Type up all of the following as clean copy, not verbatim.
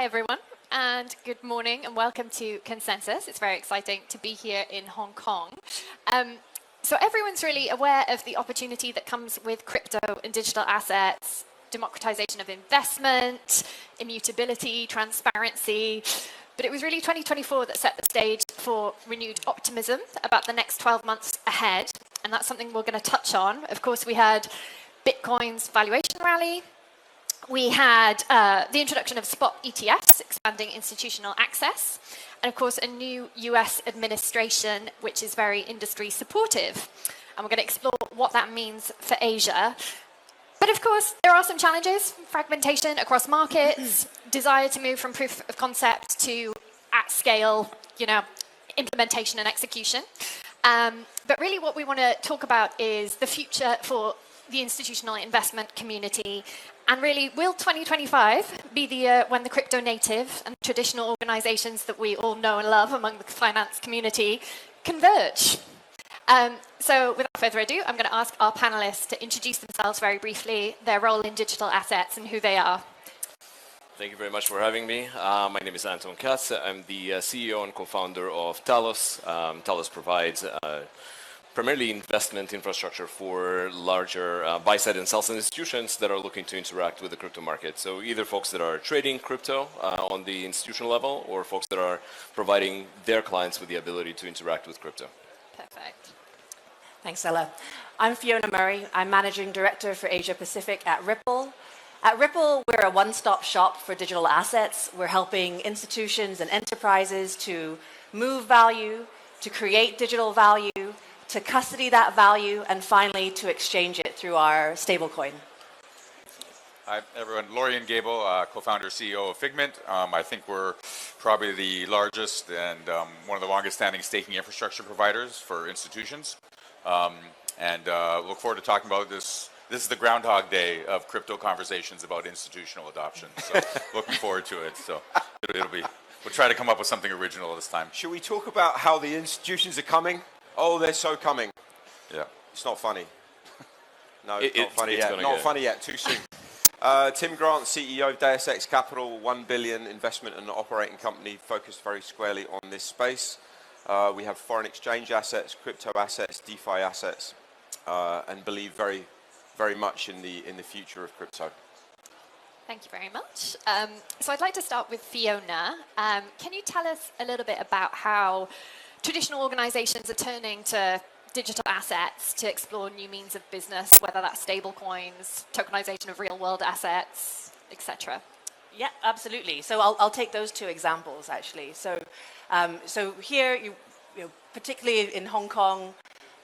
Hi everyone, and good morning, and welcome to Consensus. It's very exciting to be here in Hong Kong. So everyone's really aware of the opportunity that comes with crypto and digital assets, democratization of investment, immutability, transparency. But it was really 2024 that set the stage for renewed optimism about the next 12 months ahead, and that's something we're going to touch on. Of course, we had Bitcoin's valuation rally. We had the introduction of spot ETFs, expanding institutional access, and of course a new US administration, which is very industry supportive. And we're going to explore what that means for Asia. But of course, there are some challenges: fragmentation across markets, desire to move from proof of concept to at scale, implementation and execution. But really what we want to talk about is the future for the institutional investment community. And really, will 2025 be the year when the crypto native and traditional organizations that we all know and love among the finance community converge? So without further ado, I'm going to ask our panelists to introduce themselves very briefly, their role in digital assets and who they are. Thank you very much for having me. My name is Anton Katz. I'm the CEO and co-founder of Talos. Talos provides primarily investment infrastructure for larger buy-side and sell-side institutions that are looking to interact with the crypto market. So either folks that are trading crypto on the institutional level, or folks that are providing their clients with the ability to interact with crypto. Perfect. Thanks, Ella. I'm Fiona Murray. I'm Managing Director for Asia Pacific at Ripple. At Ripple, we're a one-stop shop for digital assets. We're helping institutions and enterprises to move value, to create digital value, to custody that value, and finally to exchange it through our stablecoin. Hi, everyone. Lorian Gable, co-founder, CEO of Figment. I think we're probably the largest and one of the longest-standing staking infrastructure providers for institutions. Look forward to talking about this. This is the Groundhog Day of crypto conversations about institutional adoption. So looking forward to it. So it'll be. We'll try to come up with something original this time. Should we talk about how the institutions are coming? Oh, they're so coming. Yeah. It's not funny. No, it's not funny yet. Not funny yet. Too soon. Tim Grant, CEO of Deus Ex Capital, $1 billion investment and operating company focused very squarely on this space. We have foreign exchange assets, crypto assets, DeFi assets, and believe very, very much in the future of crypto. Thank you very much. So I'd like to start with Fiona. Can you tell us a little bit about how traditional organizations are turning to digital assets to explore new means of business, whether that's stable coins, tokenization of real-world assets, etc.? Yeah, absolutely. So I'll take those two examples, actually. So here, particularly in Hong Kong,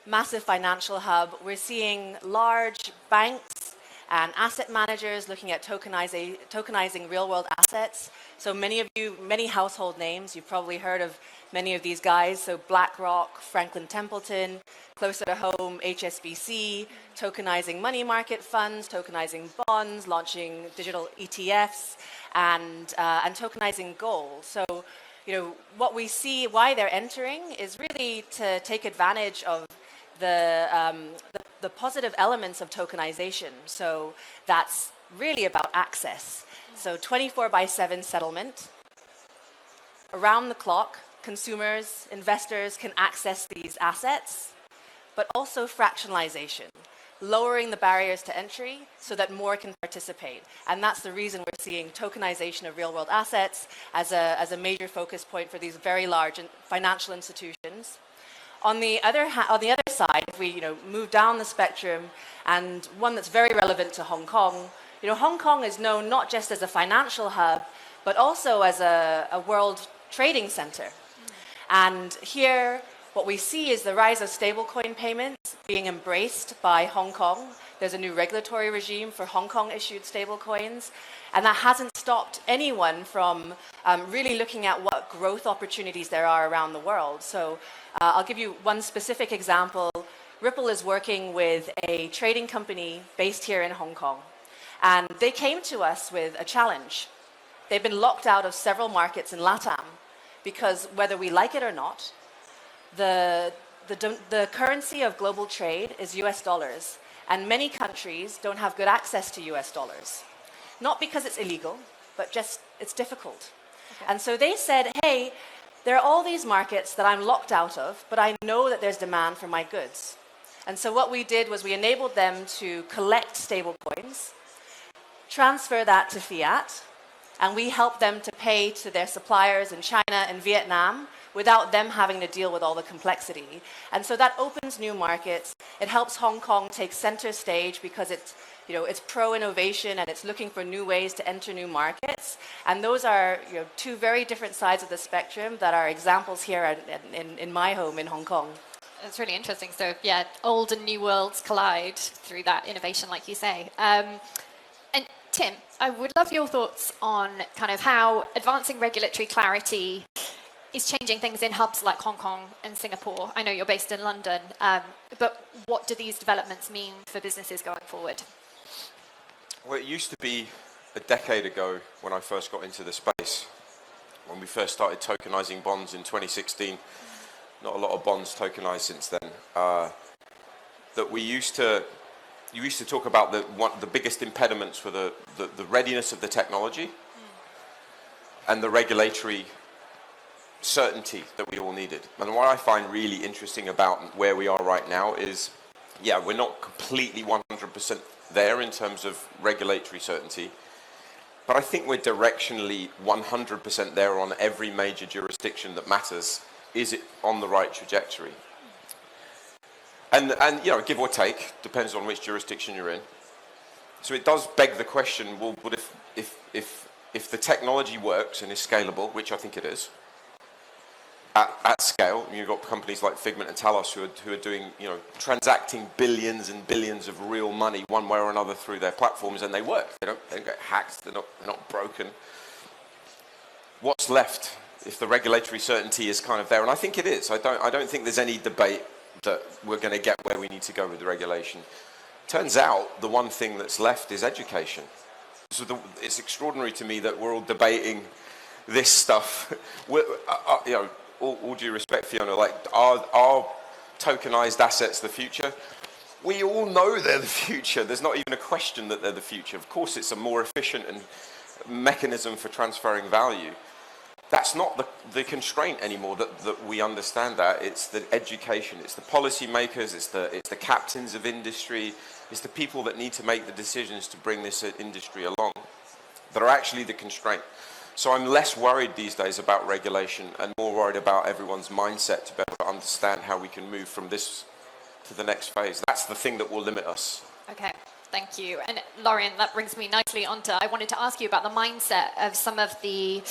massive financial hub, we're seeing large banks and asset managers looking at tokenizing real-world assets. So many household names, you've probably heard of many of these guys. So BlackRock, Franklin Templeton, closer to home, HSBC, tokenizing money market funds, tokenizing bonds, launching digital ETFs, and tokenizing gold. So, what we see, why they're entering, is really to take advantage of the positive elements of tokenization. So that's really about access. So 24/7 settlement. Around the clock, consumers, investors can access these assets, but also fractionalization, lowering the barriers to entry so that more can participate. And that's the reason we're seeing tokenization of real-world assets as a major focus point for these very large financial institutions. On the other side, if we move down the spectrum, and one that's very relevant to Hong Kong, Hong Kong is known not just as a financial hub, but also as a world trading center. And here, what we see is the rise of stablecoin payments being embraced by Hong Kong. There's a new regulatory regime for Hong Kong-issued stablecoins, and that hasn't stopped anyone from really looking at what growth opportunities there are around the world. So I'll give you one specific example. Ripple is working with a trading company based here in Hong Kong, and they came to us with a challenge. They've been locked out of several markets in LATAM because, whether we like it or not, the currency of global trade is US dollars, and many countries don't have good access to US dollars. Not because it's illegal, but just it's difficult. And so they said, hey, there are all these markets that I'm locked out of, but I know that there's demand for my goods. And so what we did was we enabled them to collect stable coins, transfer that to fiat, and we helped them to pay to their suppliers in China and Vietnam without them having to deal with all the complexity. And so that opens new markets. It helps Hong Kong take center stage because it's, it's pro-innovation and it's looking for new ways to enter new markets. And those are, two very different sides of the spectrum that are examples here in my home in Hong Kong. It's really interesting. So yeah, old and new worlds collide through that innovation, like you say. And Tim, I would love your thoughts on kind of how advancing regulatory clarity is changing things in hubs like Hong Kong and Singapore. I know you're based in London, but what do these developments mean for businesses going forward? Well, it used to be a decade ago when I first got into the space, when we first started tokenizing bonds in 2016. Not a lot of bonds tokenized since then. That you used to talk about the biggest impediments for the readiness of the technology and the regulatory certainty that we all needed. And what I find really interesting about where we are right now is, yeah, we're not completely 100% there in terms of regulatory certainty, but I think we're directionally 100% there on every major jurisdiction that matters. Is it on the right trajectory? And give or take, depends on which jurisdiction you're in. So it does beg the question, well, but if the technology works and is scalable, which I think it is, at scale, you've got companies like Figment and Talos who are doing, transacting billions and billions of real money one way or another through their platforms, and they work. They don't get hacked. They're not broken. What's left if the regulatory certainty is kind of there? And I think it is. I don't think there's any debate that we're going to get where we need to go with the regulation. Turns out the one thing that's left is education. So it's extraordinary to me that we're all debating this stuff. All due respect, Fiona, like are tokenized assets the future? We all know they're the future. There's not even a question that they're the future. Of course, it's a more efficient and mechanism for transferring value. That's not the constraint anymore, that we understand that. It's the education, it's the policymakers, it's the captains of industry, it's the people that need to make the decisions to bring this industry along that are actually the constraint. So I'm less worried these days about regulation and more worried about everyone's mindset to be able to understand how we can move from this to the next phase. That's the thing that will limit us. Okay, thank you. And Lorien, that brings me nicely onto, I wanted to ask you about the mindset of some of the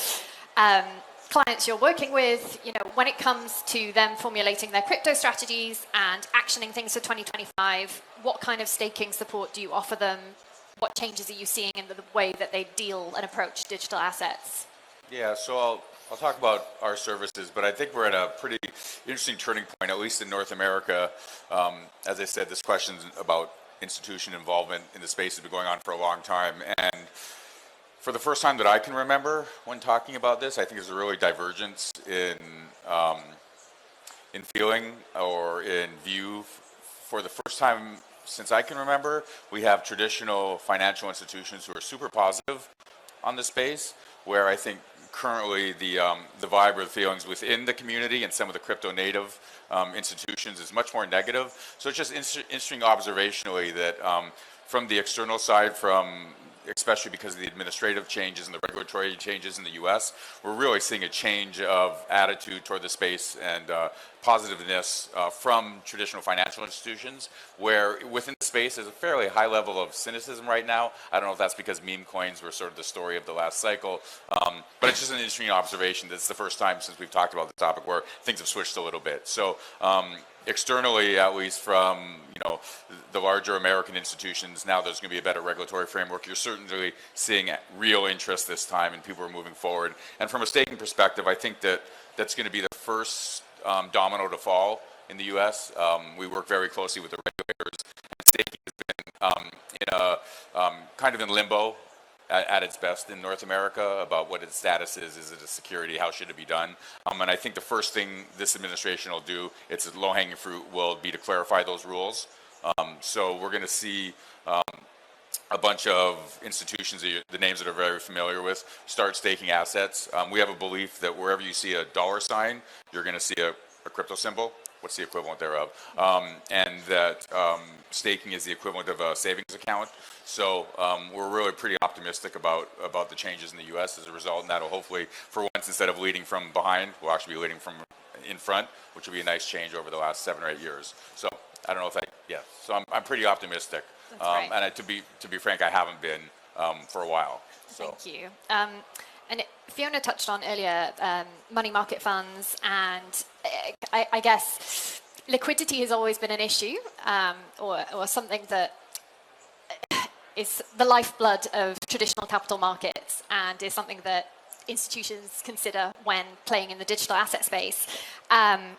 clients you're working with, when it comes to them formulating their crypto strategies and actioning things for 2025, what kind of staking support do you offer them? What changes are you seeing in the way that they deal and approach digital assets? Yeah, so I'll talk about our services, but I think we're at a pretty interesting turning point, at least in North America. As I said, this question about institution involvement in the space has been going on for a long time. And for the first time that I can remember when talking about this, I think there's a really divergence in feeling or in view. For the first time since I can remember, we have traditional financial institutions who are super positive on the space, where I think currently the vibe or the feelings within the community and some of the crypto native institutions is much more negative. So it's just interesting observationally that from the external side, especially because of the administrative changes and the regulatory changes in the US, we're really seeing a change of attitude toward the space and positiveness from traditional financial institutions, where within the space there's a fairly high level of cynicism right now. I don't know if that's because meme coins were sort of the story of the last cycle, but it's just an interesting observation. That's the first time since we've talked about the topic where things have switched a little bit. So externally, at least from the larger American institutions, now there's going to be a better regulatory framework. You're certainly seeing real interest this time, and people are moving forward. And from a staking perspective, I think that's going to be the first domino to fall in the U.S. We work very closely with the regulators, and staking has been in a kind of in limbo at its best in North America about what its status is. Is it a security? How should it be done? And I think the first thing this administration will do, it's a low-hanging fruit, will be to clarify those rules. So we're going to see a bunch of institutions, the names that are very familiar with, start staking assets. We have a belief that wherever you see a dollar sign, you're going to see a crypto symbol. What's the equivalent thereof? And that staking is the equivalent of a savings account. So we're really pretty optimistic about the changes in the U.S. as a result, and that'll hopefully, for once, instead of leading from behind, we'll actually be leading from in front, which will be a nice change over the last 7 or 8 years. So I don't know if so I'm pretty optimistic. And to be frank, I haven't been for a while. So. Thank you. And Fiona touched on earlier money market funds, and I guess liquidity has always been an issue, or something that is the lifeblood of traditional capital markets, and is something that institutions consider when playing in the digital asset space. And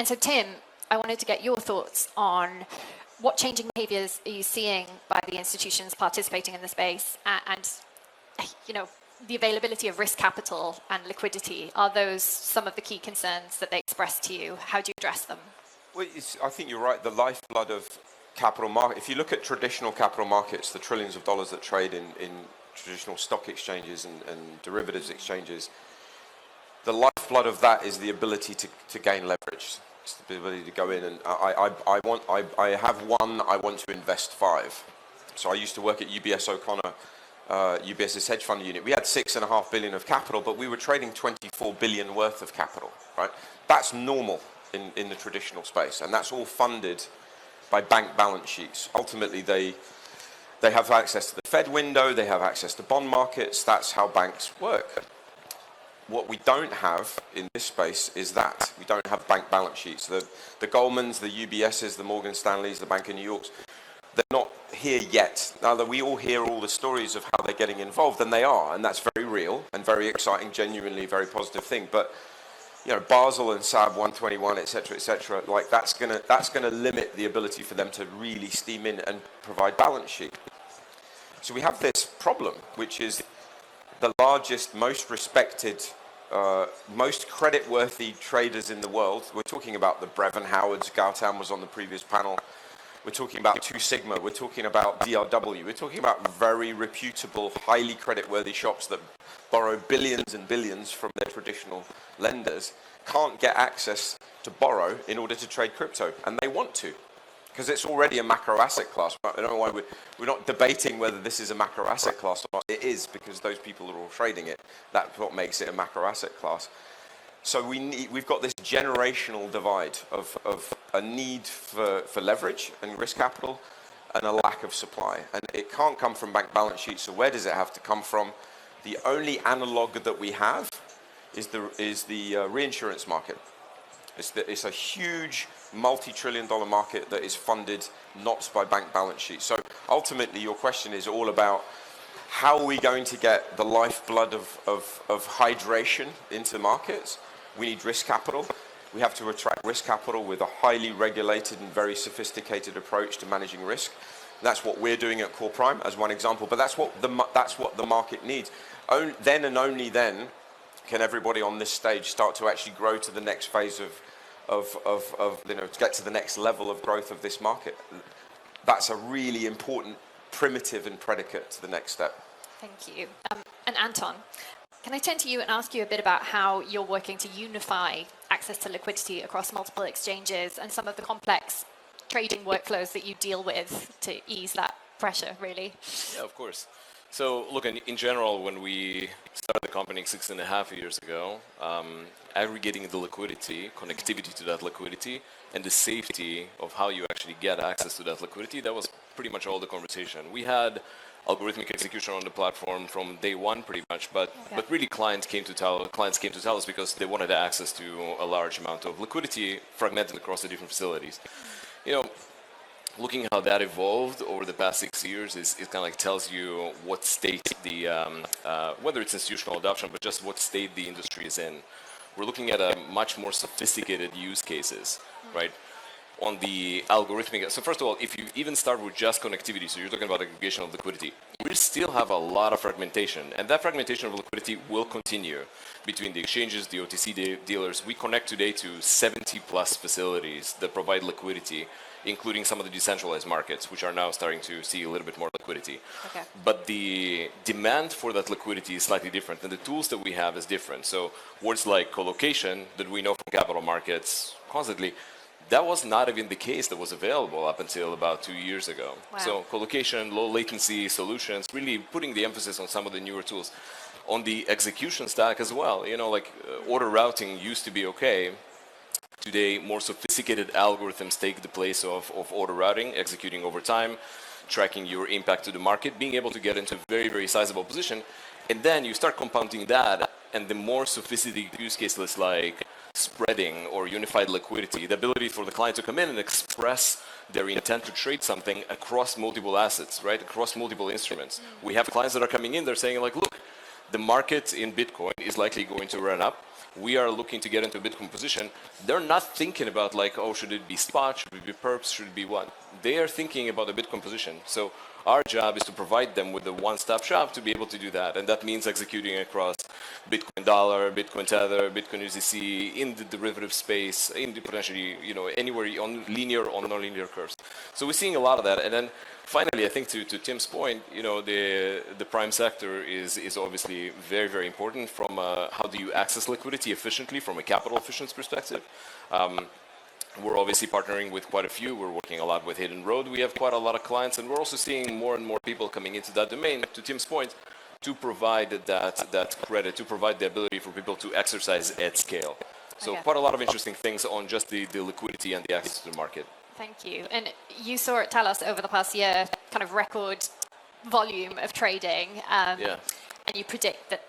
so, Tim, I wanted to get your thoughts on what changing behaviors are you seeing by the institutions participating in the space, and the availability of risk capital and liquidity. Are those some of the key concerns that they express to you? How do you address them? Well, I think you're right. The lifeblood of capital market. If you look at traditional capital markets, the trillions of dollars that trade in traditional stock exchanges and derivatives exchanges, the lifeblood of that is the ability to gain leverage. It's the ability to go in and I have one. I want to invest 5. So I used to work at UBS O'Connor, UBS's hedge fund unit. We had $6.5 billion of capital, but we were trading $24 billion worth of capital. Right? That's normal in the traditional space, and that's all funded by bank balance sheets. Ultimately, they have access to the Fed window. They have access to bond markets. That's how banks work. What we don't have in this space is that. We don't have bank balance sheets. The Goldmans, the UBSs, the Morgan Stanleys, the Bank of New York's, they're not here yet. Now that we all hear all the stories of how they're getting involved, and they are, and that's very real and very exciting, genuinely very positive thing. But Basel and SAB 121, et cetera, like that's gonna limit the ability for them to really steam in and provide balance sheet. So we have this problem, which is the largest, most respected, most credit-worthy traders in the world. We're talking about the Brevin Howards. Gautam was on the previous panel. We're talking about 2 Sigma. We're talking about DRW. We're talking about very reputable, highly credit-worthy shops that borrow billions and billions from their traditional lenders, can't get access to borrow in order to trade crypto, and they want to, because it's already a macro asset class. I don't know why we're not debating whether this is a macro asset class or not. It is, because those people are all trading it. That's what makes it a macro asset class. So we've got this generational divide of a need for leverage and risk capital and a lack of supply. And it can't come from bank balance sheets. So where does it have to come from? The only analog that we have is the reinsurance market. It's a huge multi-trillion-dollar market that is funded not by bank balance sheets. So ultimately, your question is all about how are we going to get the lifeblood of hydration into markets? We need risk capital. We have to attract risk capital with a highly regulated and very sophisticated approach to managing risk. That's what we're doing at Core Prime as one example, but that's what the market needs. Then and only then can everybody on this stage start to actually grow to the next phase to get to the next level of growth of this market. That's a really important primitive and predicate to the next step. Thank you. And Anton, can I turn to you and ask you a bit about how you're working to unify access to liquidity across multiple exchanges and some of the complex trading workflows that you deal with to ease that pressure, really? Yeah, of course. So look, in general, when we started the company 6.5 years ago, aggregating the liquidity, connectivity to that liquidity, and the safety of how you actually get access to that liquidity, that was pretty much all the conversation. We had algorithmic execution on the platform from day one, pretty much, but really clients came to tell us because they wanted access to a large amount of liquidity fragmented across the different facilities. Looking how that evolved over the past 6 years is kind of like tells you what state the whether it's institutional adoption, but just what state the industry is in. We're looking at a much more sophisticated use cases, right? On the algorithmic. So first of all, if you even start with just connectivity, so you're talking about aggregation of liquidity, we still have a lot of fragmentation, and that fragmentation of liquidity will continue between the exchanges, the OTC dealers. We connect today to 70 plus facilities that provide liquidity including some of the decentralized markets, which are now starting to see a little bit more liquidity. Okay. But the demand for that liquidity is slightly different, and the tools that we have is different. So words like colocation that we know from capital markets constantly, that was not even the case that was available up until about 2 years ago. Wow. So colocation, low latency solutions, really putting the emphasis on some of the newer tools. On the execution stack as well, order routing used to be okay. Today, more sophisticated algorithms take the place of order routing, executing over time, tracking your impact to the market, being able to get into a very, very sizable position. And then you start compounding that, and the more sophisticated use cases like spreading or unified liquidity, the ability for the client to come in and express their intent to trade something across multiple assets, right? Across multiple instruments. We have clients that are coming in, they're saying like, look, the market in Bitcoin is likely going to run up. We are looking to get into a Bitcoin position. They're not thinking about like, oh, should it be spot? Should it be perps? Should it be what? They are thinking about the Bitcoin position. So our job is to provide them with a one-stop shop to be able to do that. And that means executing across Bitcoin dollar, Bitcoin Tether, Bitcoin USDC, in the derivative space, in the potentially, anywhere on linear or non-linear curves. So we're seeing a lot of that. And then finally, I think to Tim's point, the prime sector is obviously very, very important from how do you access liquidity efficiently from a capital efficiency perspective. We're obviously partnering with quite a few. We're working a lot with Hidden Road. We have quite a lot of clients, and we're also seeing more and more people coming into that domain, to Tim's point, to provide that credit, to provide the ability for people to exercise at scale. So quite a lot of interesting things on just the liquidity and the access to the market. Thank you. And you saw at Talos over the past year kind of record volume of trading. Yeah. And you predict that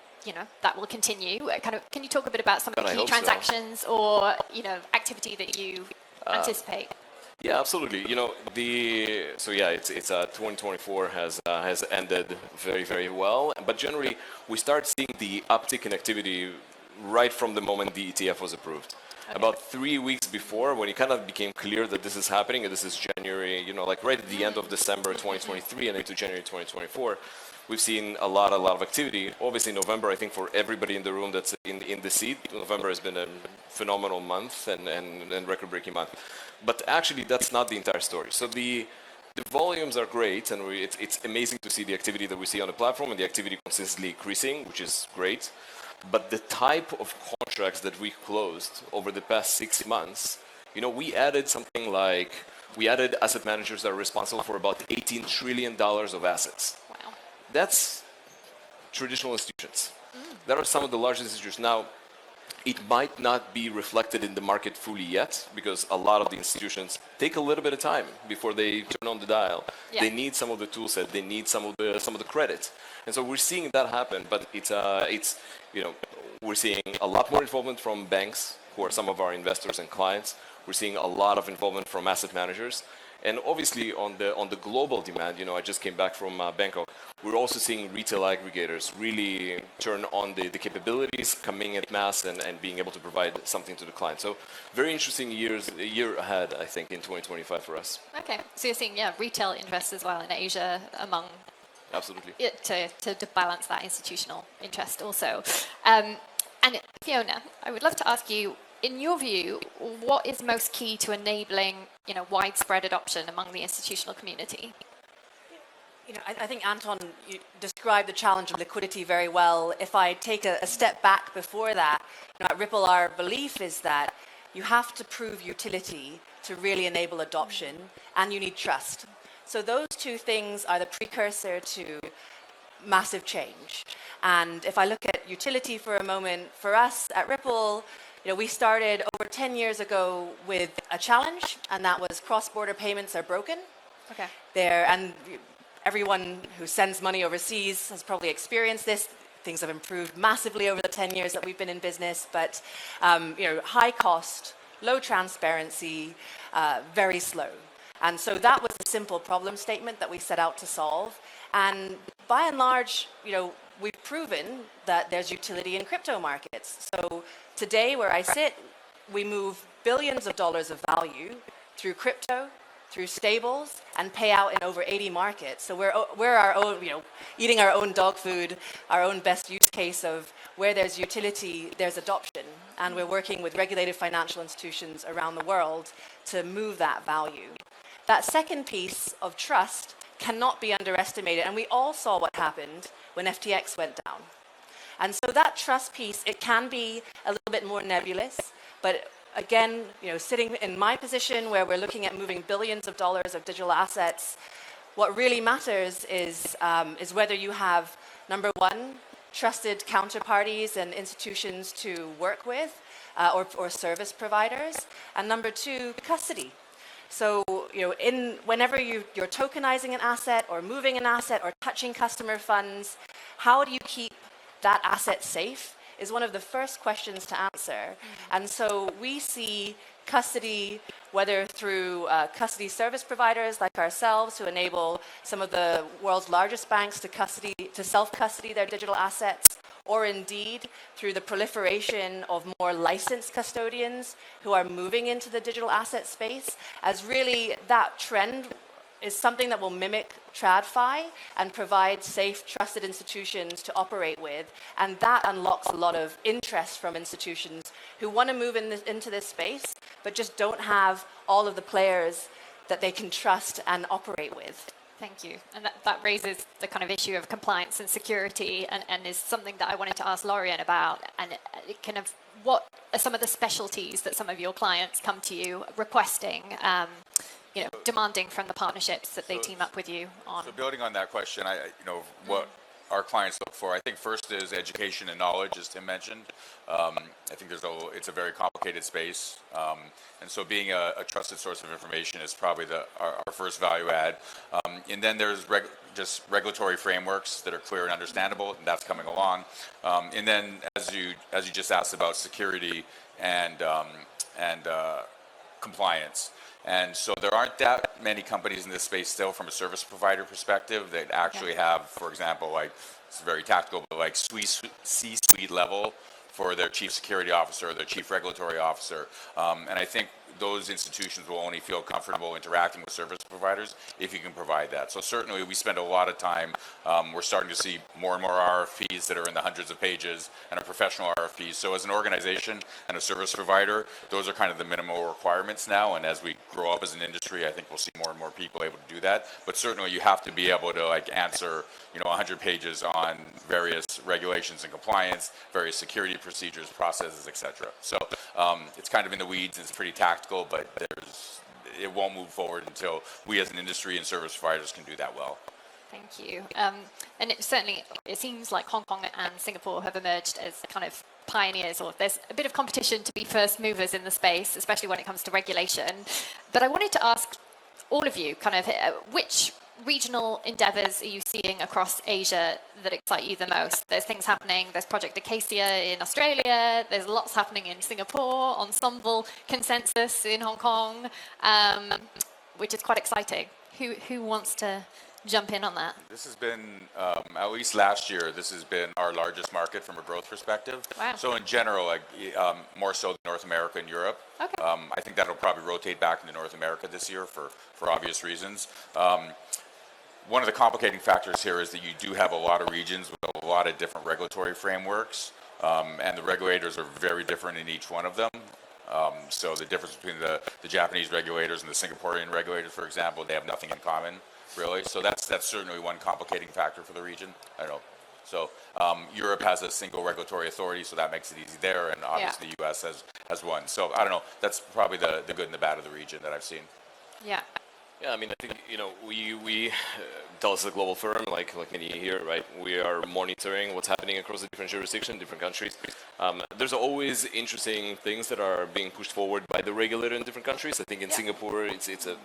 that will continue. Can you talk a bit about some of the key transactions so. or activity that you anticipate? Yeah, absolutely. It's 2024 has ended very, very well. But generally, we start seeing the uptick in activity right from the moment the ETF was approved. Okay. About 3 weeks before, when it kind of became clear that this is happening, and this is January, right at the end of December 2023 and into January 2024, we've seen a lot of activity. Obviously, November, I think for everybody in the room that's in the seat, November has been a phenomenal month and record-breaking month. But actually, that's not the entire story. So the volumes are great, and it's amazing to see the activity that we see on the platform and the activity consistently increasing, which is great. But the type of contracts that we closed over the past 6 months, we added asset managers that are responsible for about $18 trillion of assets. Wow. That's traditional institutions. That are some of the largest institutions. Now, it might not be reflected in the market fully yet because a lot of the institutions take a little bit of time before they turn on the dial. Yeah. They need some of the tool set. They need some of the credit. And so we're seeing that happen, but we're seeing a lot more involvement from banks, who are some of our investors and clients. We're seeing a lot of involvement from asset managers. And obviously on the global demand, I just came back from Bangkok. We're also seeing retail aggregators really turn on the capabilities, coming at mass and being able to provide something to the client. So very interesting year ahead, I think, in 2025 for us. Okay, so you're seeing retail interest as well in Asia among. Absolutely. To balance that institutional interest also. And Fiona, I would love to ask you, in your view, what is most key to enabling widespread adoption among the institutional community? I think Anton, you described the challenge of liquidity very well. If I take a step back before that, at Ripple, our belief is that you have to prove utility to really enable adoption, and you need trust. So those two things are the precursor to massive change. And if I look at utility for a moment, for us at Ripple, we started over 10 years ago with a challenge, and that was cross-border payments are broken. Okay. And everyone who sends money overseas has probably experienced this. Things have improved massively over the 10 years that we've been in business, but high cost, low transparency, very slow. And so that was the simple problem statement that we set out to solve. And by and large, we've proven that there's utility in crypto markets. So today, where I sit, we move billions of dollars of value through crypto, through stables, and pay out in over 80 markets. So we're our own, eating our own dog food, our own best use case of where there's utility, there's adoption. And we're working with regulated financial institutions around the world to move that value. that second piece of trust cannot be underestimated. And we all saw what happened when FTX went down. And so that trust piece, it can be a little bit more nebulous, but again, sitting in my position where we're looking at moving billions of dollars of digital assets, what really matters is whether you have, number one, trusted counterparties and institutions to work with, or service providers, and number two, custody. So, whenever you're tokenizing an asset or moving an asset or touching customer funds, how do you keep that asset safe is one of the first questions to answer. And so we see custody, whether through custody service providers like ourselves who enable some of the world's largest banks to self-custody their digital assets, or indeed through the proliferation of more licensed custodians who are moving into the digital asset space, as really that trend is something that will mimic TradFi and provide safe, trusted institutions to operate with. And that unlocks a lot of interest from institutions who want to move into this space, but just don't have all of the players that they can trust and operate with. Thank you. And that raises the kind of issue of compliance and security, and is something that I wanted to ask Lorian about. And kind of what are some of the specialties that some of your clients come to you requesting, demanding from the partnerships that they team up with you on? So building on that question, what our clients look for, I think first is education and knowledge, as Tim mentioned. I think it's a very complicated space. And so being a trusted source of information is probably our first value add. And then there's just regulatory frameworks that are clear and understandable, and that's coming along. And then as you just asked about security and compliance. And so there aren't that many companies in this space still from a service provider perspective that actually have, for example, it's very tactical, but C-suite level for their chief security officer or their chief regulatory officer. And I think those institutions will only feel comfortable interacting with service providers if you can provide that. So certainly we spend a lot of time, we're starting to see more and more RFPs that are in the hundreds of pages and are professional RFPs. So as an organization and a service provider, those are kind of the minimal requirements now. And as we grow up as an industry, I think we'll see more and more people able to do that. But certainly you have to be able to answer 100 pages on various regulations and compliance, various security procedures, processes, etc. So it's kind of in the weeds. It's pretty tactical, but it won't move forward until we as an industry and service providers can do that well. Thank you. And it seems like Hong Kong and Singapore have emerged as kind of pioneers, or there's a bit of competition to be first movers in the space, especially when it comes to regulation. But I wanted to ask all of you kind of which regional endeavors are you seeing across Asia that excite you the most? There's things happening. There's Project Acacia in Australia. There's lots happening in Singapore, Ensemble, Consensus in Hong Kong, which is quite exciting. Who wants to jump in on that? This has been, at least last year, this has been our largest market from a growth perspective. Wow. So in general, more so than North America and Europe. Okay. I think that'll probably rotate back into North America this year for obvious reasons. One of the complicating factors here is that you do have a lot of regions with a lot of different regulatory frameworks, and the regulators are very different in each one of them. So the difference between the Japanese regulators and the Singaporean regulators, for example, they have nothing in common, really. So that's certainly one complicating factor for the region. I don't know. So Europe has a single regulatory authority, so that makes it easy there, and obviously the U.S. has one. So I don't know. That's probably the good and the bad of the region that I've seen. Yeah. Yeah, I mean, I think, we Thales is a global firm, like many here, right? We are monitoring what's happening across the different jurisdictions, different countries. There's always interesting things that are being pushed forward by the regulator in different countries. I think in Singapore, it's a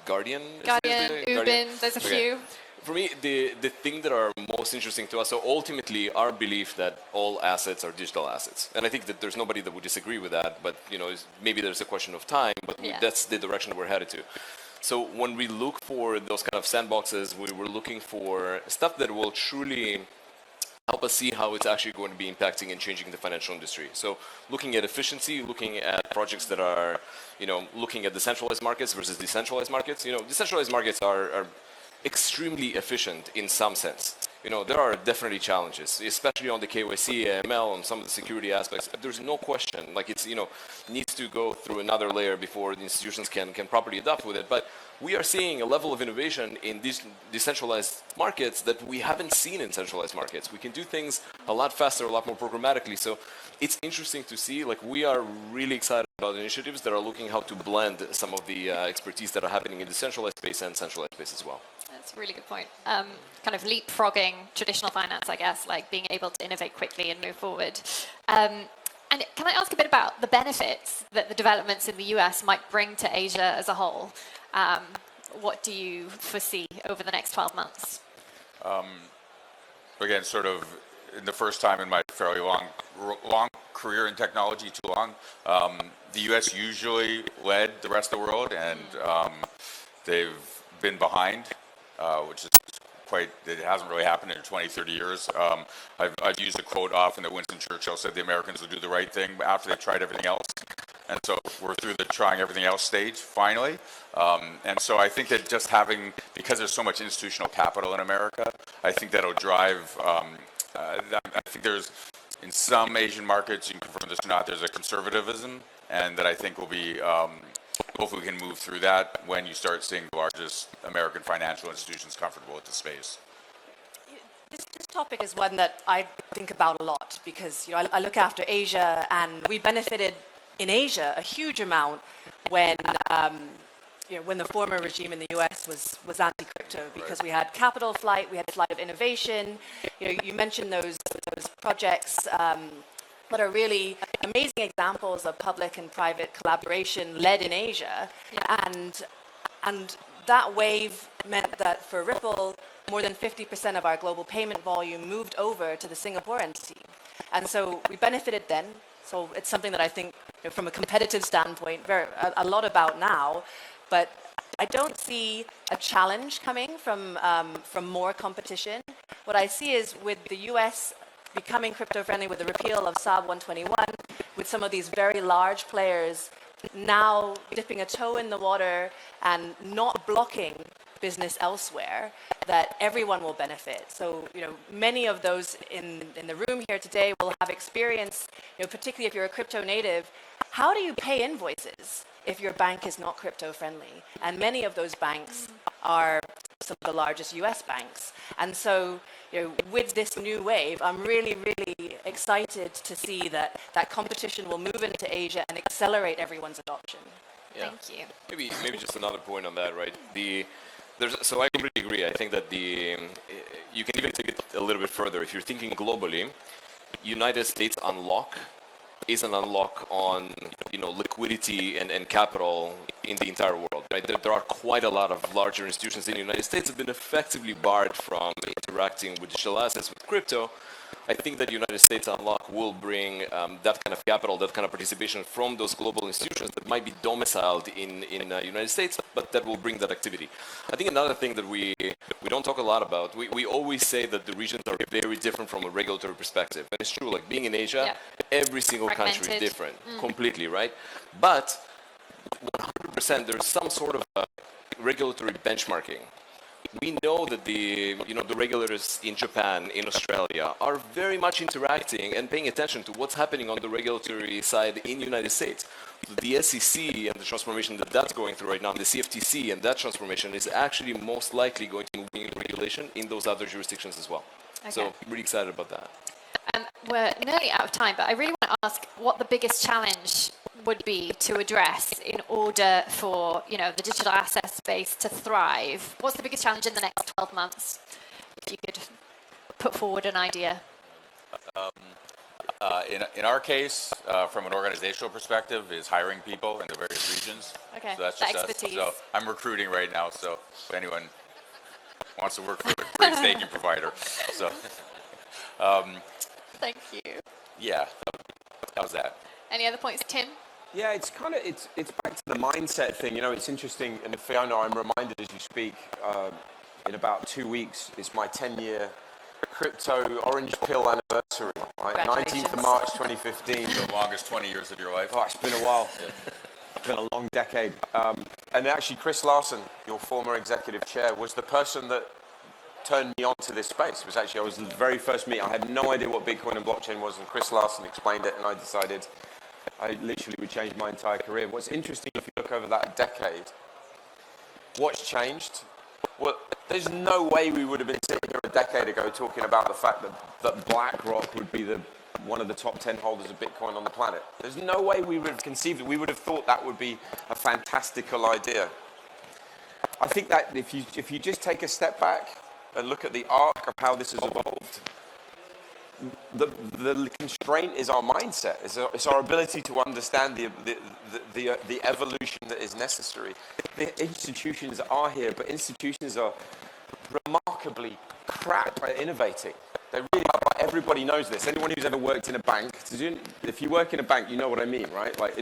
Guardian, Ubin, there's a few. For me, the thing that are most interesting to us, so ultimately our belief that all assets are digital assets. And I think that there's nobody that would disagree with that, but maybe there's a question of time, but that's the direction we're headed to. So when we look for those kind of sandboxes, we were looking for stuff that will truly help us see how it's actually going to be impacting and changing the financial industry. So looking at efficiency, looking at projects that are, looking at decentralized markets versus decentralized markets. Decentralized markets are extremely efficient in some sense. there are definitely challenges, especially on the KYC, AML, on some of the security aspects. There's no question, like it's, needs to go through another layer before the institutions can properly adapt with it. But we are seeing a level of innovation in these decentralized markets that we haven't seen in centralized markets. We can do things a lot faster, a lot more programmatically. So it's interesting to see, like we are really excited about initiatives that are looking how to blend some of the expertise that are happening in the centralized space and centralized space as well. That's a really good point. Kind of leapfrogging traditional finance, I guess, like being able to innovate quickly and move forward. And can I ask a bit about the benefits that the developments in the US might bring to Asia as a whole? What do you foresee over the next 12 months? Again, sort of in the first time in my fairly long career in technology, too long, the US usually led the rest of the world, and they've been behind, which is it hasn't really happened in 20, 30 years. I've used a quote often that Winston Churchill said the Americans would do the right thing after they tried everything else. And so we're through the trying everything else stage, finally. And so I think that just because there's so much institutional capital in America, I think that'll drive, I think there's, in some Asian markets, you can confirm this or not, there's a conservatism, and that I think will be, hopefully we can move through that when you start seeing the largest American financial institutions comfortable with the space. This topic is one that I think about a lot because I look after Asia, and we benefited in Asia a huge amount when the former regime in the US was anti-crypto, because we had capital flight, we had flight of innovation. You mentioned those projects that are really amazing examples of public and private collaboration led in Asia. Yeah. And that wave meant that for Ripple, more than 50% of our global payment volume moved over to the Singapore entity. And so we benefited then. So it's something that I think, from a competitive standpoint, a lot about now. But I don't see a challenge coming from more competition. What I see is with the US becoming crypto-friendly, with the repeal of SAB 121, with some of these very large players now dipping a toe in the water and not blocking business elsewhere, that everyone will benefit. So, many of those in the room here today will have experience, particularly if you're a crypto native. How do you pay invoices if your bank is not crypto friendly? And many of those banks are some of the largest US banks. And so, with this new wave, I'm really, really excited to see that competition will move into Asia and accelerate everyone's adoption. Yeah. Thank you. Maybe just another point on that, right? So I completely agree. I think that you can even take it a little bit further. If you're thinking globally, United States unlock is an unlock on liquidity and capital in the entire world, right? There are quite a lot of larger institutions in the United States that have been effectively barred from interacting with digital assets, with crypto. I think that United States Unlock will bring that kind of capital, that kind of participation from those global institutions that might be domiciled in United States, but that will bring that activity. I think another thing that we don't talk a lot about, we always say that the regions are very different from a regulatory perspective. And it's true, like being in Asia, every single country is different, completely, right? But 100% there's some sort of regulatory benchmarking. We know that the regulators in Japan, in Australia, are very much interacting and paying attention to what's happening on the regulatory side in the United States. The SEC and the transformation that's going through right now, the CFTC and that transformation is actually most likely going to move in regulation in those other jurisdictions as well. Okay. So really excited about that. We're nearly out of time, but I really want to ask what the biggest challenge would be to address in order for the digital asset space to thrive. What's the biggest challenge in the next 12 months? If you could put forward an idea. In our case, from an organizational perspective, is hiring people in the various regions. Okay, so that's just expertise. So I'm recruiting right now, so if anyone wants to work for a great staking provider. So. Thank you. Yeah, how's that? Any other points, Tim? Yeah, it's back to the mindset thing. It's interesting, and Fiona, I'm reminded as you speak, in about 2 weeks, it's my 10-year crypto orange pill anniversary, right? 19th of March 2015. The longest 20 years of your life. Oh, it's been a while. It's been a long decade. And actually, Chris Larsen, your former executive chair, was the person that turned me on to this space was actually, I was the very first meeting. I had no idea what Bitcoin and blockchain was, and Chris Larson explained it, and I decided I literally would change my entire career. What's interesting, if you look over that decade, what's changed? Well, there's no way we would have been sitting here a decade ago talking about the fact that BlackRock would be one of the top 10 holders of Bitcoin on the planet. There's no way we would have conceived it. We would have thought that would be a fantastical idea. I think that if you just take a step back and look at the arc of how this has evolved, the constraint is our mindset. It's our ability to understand the evolution that is necessary. The institutions are here, but institutions are remarkably crap at innovating. They really are. Everybody knows this. Anyone who's ever worked in a bank, if you work in a bank, you know what I mean, right? Like,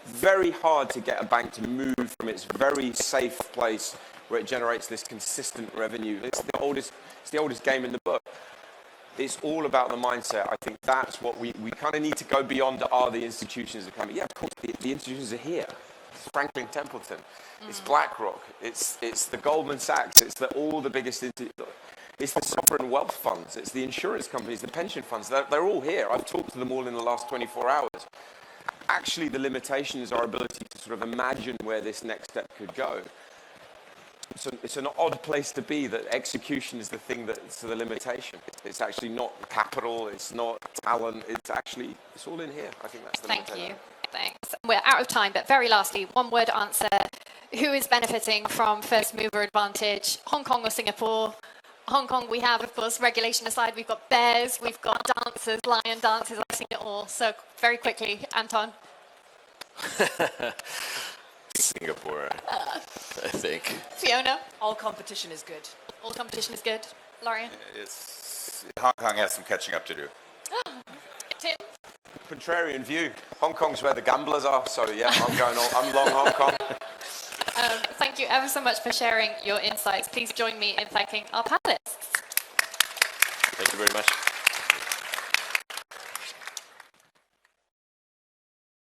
very hard to get a bank to move from its very safe place where it generates this consistent revenue. It's the oldest game in the book. It's all about the mindset. I think that's what we kind of need to go beyond. The institutions are coming? Yeah, of course, the institutions are here. It's Franklin Templeton. It's BlackRock. It's the Goldman Sachs. It's all the biggest. It's the sovereign wealth funds. It's the insurance companies, the pension funds. They're all here. I've talked to them all in the last 24 hours. Actually, the limitation is our ability to sort of imagine where this next step could go. So it's an odd place to be, that execution is the thing that's the limitation. It's actually not capital, it's not talent, it's all in here. I think that's the limitation. Thank you. Thanks. We're out of time, but very lastly, one word answer. Who is benefiting from first mover advantage, Hong Kong or Singapore? Hong Kong, we have, of course, regulation aside, we've got bears, we've got dancers, lion dances, I've seen it all. So very quickly, Anton. Singapore, I think. Fiona? All competition is good. All competition is good. Lorian? Hong Kong has some catching up to do. Tim? Contrarian view. Hong Kong's where the gamblers are, so yeah, I'm long Hong Kong. Thank you ever so much for sharing your insights. Please join me in thanking our panelists. Thank you very much.